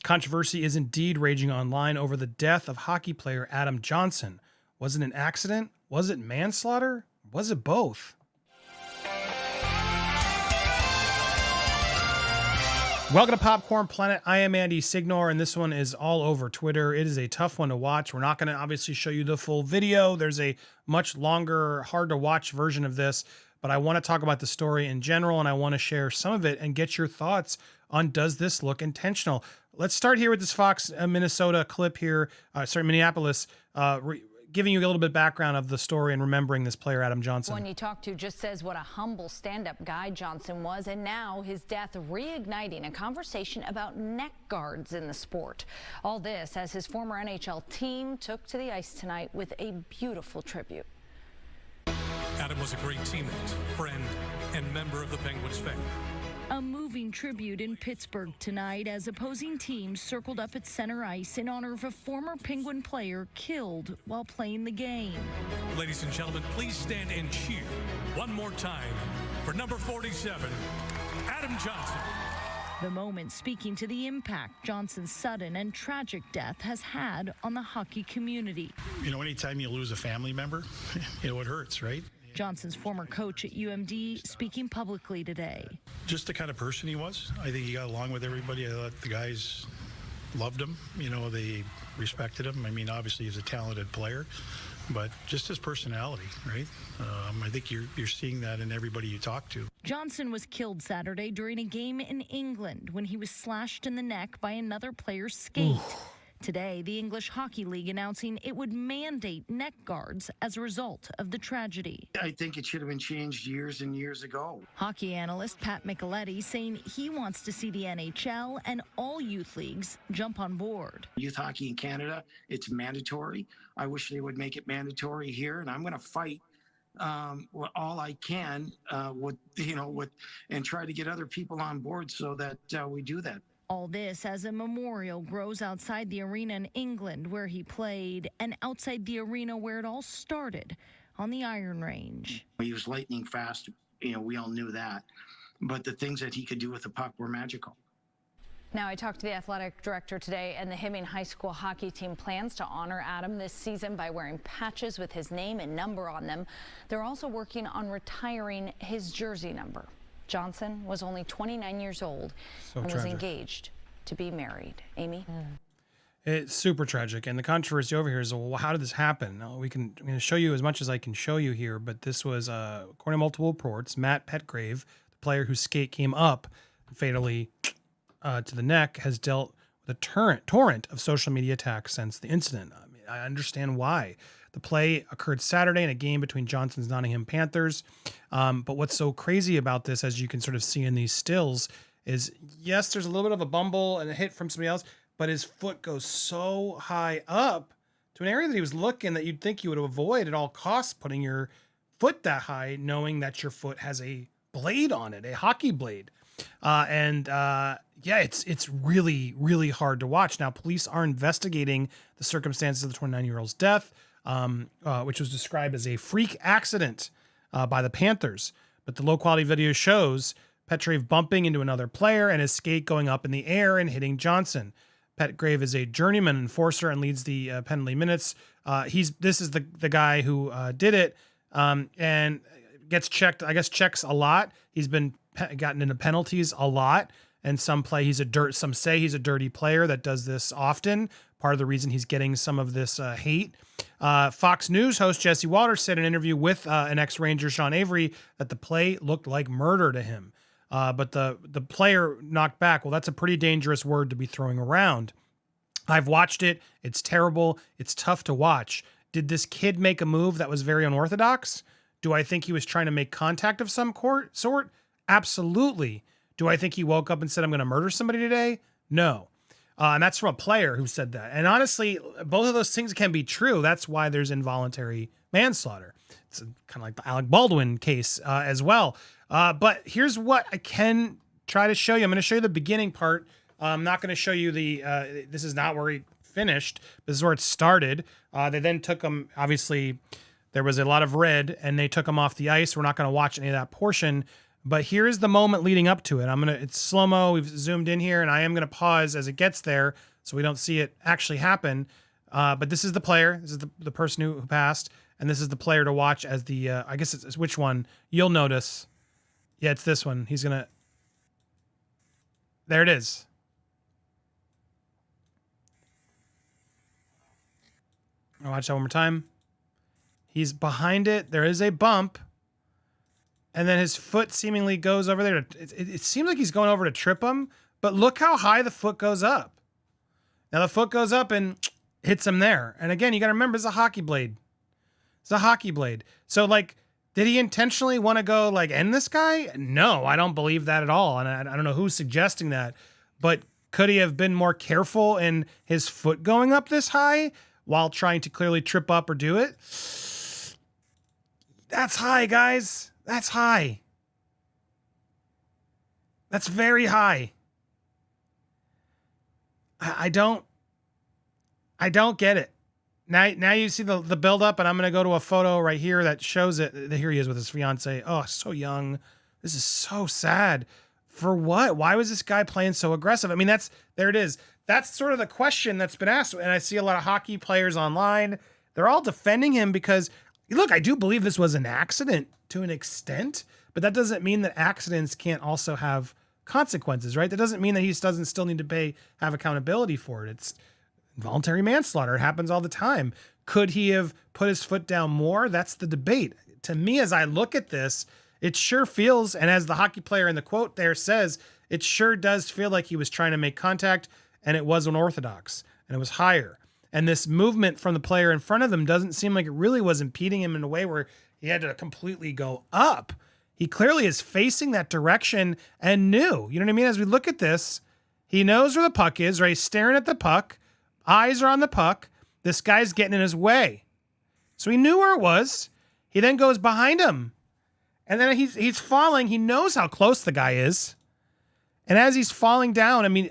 Controversy is indeed raging online over the death of hockey player Adam Johnson. Was it an accident? Was it manslaughter? Was it both? Welcome to Popcorn Planet. I am Andy Signor, and this one is all over Twitter. It is a tough one to watch. We're not going to obviously show you the full video. There's a much longer, hard to watch version of this, but I want to talk about the story in general, and I want to share some of it and get your thoughts on, does this look intentional? Let's start here with this Fox Minnesota clip here, Minneapolis, giving you a little bit of background of the story and remembering this player, Adam Johnson. One you talk to just says what a humble stand-up guy Johnson was, and now his death reigniting a conversation about neck guards in the sport. All this as his former NHL team took to the ice tonight with a beautiful tribute. Adam was a great teammate, friend, and member of the Penguins family. A moving tribute in Pittsburgh tonight as opposing teams circled up at center ice in honor of a former Penguin player killed while playing the game. Ladies and gentlemen, please stand and cheer one more time for number 47, Adam Johnson. The moment speaking to the impact Johnson's sudden and tragic death has had on the hockey community. You know, anytime you lose a family member, it hurts, right? Johnson's former coach at UMD speaking publicly today. Just the kind of person he was. I think he got along with everybody. I thought the guys loved him. You know, they respected him. I mean, obviously he's a talented player, but just his personality, right? I think you're seeing that in everybody you talk to. Johnson was killed Saturday during a game in England when he was slashed in the neck by another player's skate. Today, the English Hockey League announcing it would mandate neck guards as a result of the tragedy. I think it should have been changed years and years ago. Hockey analyst Pat Micheletti saying he wants to see the NHL and all youth leagues jump on board. Youth hockey in Canada, it's mandatory. I wish they would make it mandatory here, and I'm going to fight all I can and try to get other people on board so that we do that. All this as a memorial grows outside the arena in England where he played and outside the arena where it all started on the Iron Range. He was lightning fast. We all knew that. But the things that he could do with the puck were magical. Now, I talked to the athletic director today, and the Hibbing High School hockey team plans to honor Adam this season by wearing patches with his name and number on them. They're also working on retiring his jersey number. Johnson was only 29 years old and was engaged to be married. Amy? It's super tragic. And the controversy over here is, well, how did this happen? Now, I'm going to show you as much as I can show you here, but this was, according to multiple reports, Matt Petgrave, the player whose skate came up fatally to the neck, has dealt with a torrent of social media attacks since the incident. I mean, I understand why. The play occurred Saturday in a game between Johnson's Nottingham Panthers. But what's so crazy about this, as you can sort of see in these stills, is yes, there's a little bit of a bumble and a hit from somebody else, but his foot goes so high up to an area that he was looking that you'd think you would avoid at all costs putting your foot that high, knowing that your foot has a blade on it, a hockey blade. It's really, really hard to watch. Now, police are investigating the circumstances of the 29-year-old's death, which was described as a freak accident by the Panthers. But the low-quality video shows Petgrave bumping into another player and his skate going up in the air and hitting Johnson. Petgrave is a journeyman enforcer and leads the penalty minutes. This is the guy who did it and gets checked. I guess checks a lot. He's been gotten into penalties a lot, and some say he's a dirty player that does this often. Part of the reason he's getting some of this hate. Fox News host Jesse Walters said in an interview with an ex-Ranger, Sean Avery, that the play looked like murder to him. But the player knocked back. Well, that's a pretty dangerous word to be throwing around. I've watched it. It's terrible. It's tough to watch. Did this kid make a move that was very unorthodox? Do I think he was trying to make contact of some sort? Absolutely. Do I think he woke up and said, I'm going to murder somebody today? No. And that's from a player who said that. And honestly, both of those things can be true. That's why there's involuntary manslaughter. It's kind of like the Alec Baldwin case as well. But here's what I can try to show you. I'm going to show you the beginning part. I'm not going to show you this is not where he finished. This is where it started. They then took him, obviously, there was a lot of red, and they took him off the ice. We're not going to watch any of that portion. But here is the moment leading up to it. It's slow-mo. We've zoomed in here, and I am going to pause as it gets there so we don't see it actually happen. But this is the player. This is the person who passed. And this is the player to watch as the, I guess it's which one? You'll notice. Yeah, it's this one. He's going to, there it is. I'll watch that one more time. He's behind it. There is a bump. And then his foot seemingly goes over there. It seems like he's going over to trip him, but look how high the foot goes up. Now the foot goes up and hits him there. And again, you got to remember, it's a hockey blade. It's a hockey blade. So like, did he intentionally want to go like end this guy? No, I don't believe that at all. And I don't know who's suggesting that, but could he have been more careful in his foot going up this high while trying to clearly trip up or do it? That's high, guys. That's high. That's very high. I don't get it. Now you see the build up, and I'm going to go to a photo right here that shows it. Here he is with his fiance. Oh, so young. This is so sad. For what? Why was this guy playing so aggressive? I mean, there it is. That's sort of the question that's been asked. And I see a lot of hockey players online. They're all defending him because, look, I do believe this was an accident to an extent, but that doesn't mean that accidents can't also have consequences, right? That doesn't mean that he doesn't still need to have accountability for it. It's involuntary manslaughter. It happens all the time. Could he have put his foot down more? That's the debate. To me, as I look at this, it sure feels, and as the hockey player in the quote there says, it sure does feel like he was trying to make contact, and it was unorthodox, and it was higher. And this movement from the player in front of them doesn't seem like it really was impeding him in a way where he had to completely go up. He clearly is facing that direction and knew, you know what I mean? As we look at this, he knows where the puck is, right? He's staring at the puck. Eyes are on the puck. This guy's getting in his way. So he knew where it was. He then goes behind him. And then he's falling. He knows how close the guy is. And as he's falling down, I mean,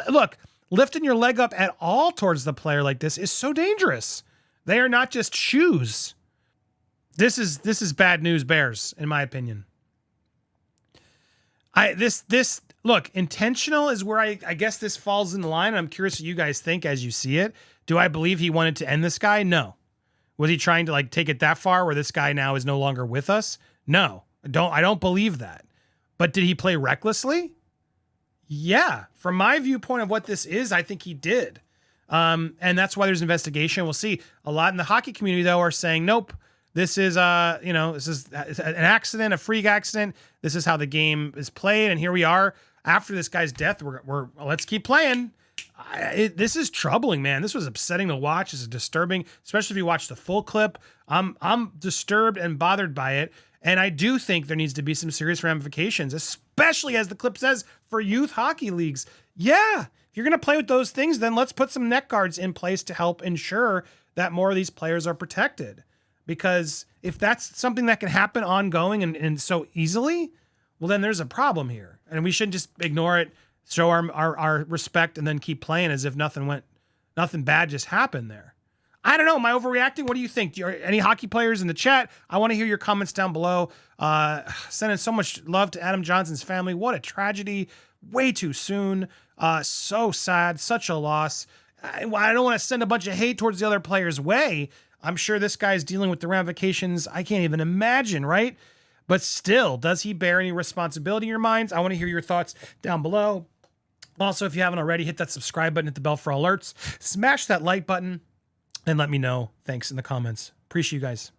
look, lifting your leg up at all towards the player like this is so dangerous. They are not just shoes. This is bad news bears, in my opinion. Look, intentional is where I guess this falls in the line. I'm curious what you guys think as you see it. Do I believe he wanted to end this guy? No. Was he trying to like take it that far where this guy now is no longer with us? No, I don't believe that. But did he play recklessly? Yeah. From my viewpoint of what this is, I think he did. And that's why there's investigation. We'll see. A lot in the hockey community, though, are saying, nope, this is, this is an accident, a freak accident. This is how the game is played. And here we are after this guy's death. Let's keep playing. This is troubling, man. This was upsetting to watch. This is disturbing, especially if you watch the full clip. I'm disturbed and bothered by it. And I do think there needs to be some serious ramifications, especially as the clip says, for youth hockey leagues. Yeah, if you're going to play with those things, then let's put some neck guards in place to help ensure that more of these players are protected. Because if that's something that can happen ongoing and so easily, well, then there's a problem here. And we shouldn't just ignore it, show our respect, and then keep playing as if nothing bad just happened there. I don't know. Am I overreacting? What do you think? Any hockey players in the chat? I want to hear your comments down below. Sending so much love to Adam Johnson's family. What a tragedy. Way too soon. So sad. Such a loss. I don't want to send a bunch of hate towards the other player's way. I'm sure this guy's dealing with the ramifications I can't even imagine, right? But still, does he bear any responsibility in your minds? I want to hear your thoughts down below. Also, if you haven't already, hit that subscribe button, hit the bell for alerts, smash that like button, and let me know. Thanks in the comments. Appreciate you guys.